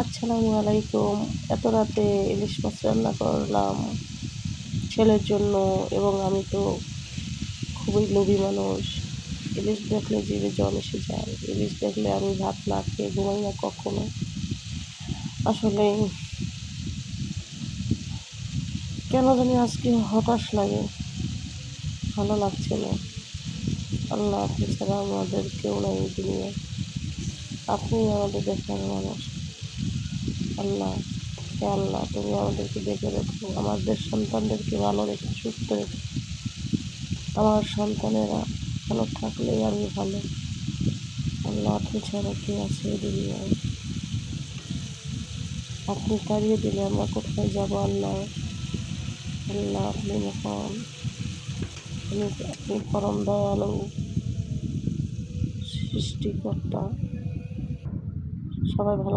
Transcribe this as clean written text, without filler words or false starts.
আসসালামু আলাইকুম। এত রাতে ইলিশ মাছ রান্না করলাম ছেলের জন্য, এবং আমি তো খুবই লোভী মানুষ। ইলিশ দেখলে জিভে জল এসে যায়। ইলিশ দেখলে আমি ভাত না খেয়ে ঘুমাই না কখনো। আসলে কেন জানি আজকে হতাশ লাগে, ভালো লাগছে না। আল্লাহ, আপনি ছাড়া আমাদের কেউ নাই এই দুনিয়ায়। আপনি আমাদের দেখার মানুষ। আল্লাহ, হে আল্লাহ, তুমি আমাদেরকে দেখে রেখো, আমাদের সন্তানদেরকে ভালো রেখো, সুস্থ রেখো। আমার সন্তানেরা ভালো থাকলেই আমি ভালো। আল্লাহ, আপনি ছাড়া কে আছে এই দুনিয়ায়? আপনি তাড়িয়ে দিলে আমরা কোথায় যাব? আল্লাহ, আল্লাহ, আপনি মহান, আপনি পরম দয়ালু সৃষ্টিকর্তা। সবাই ভালো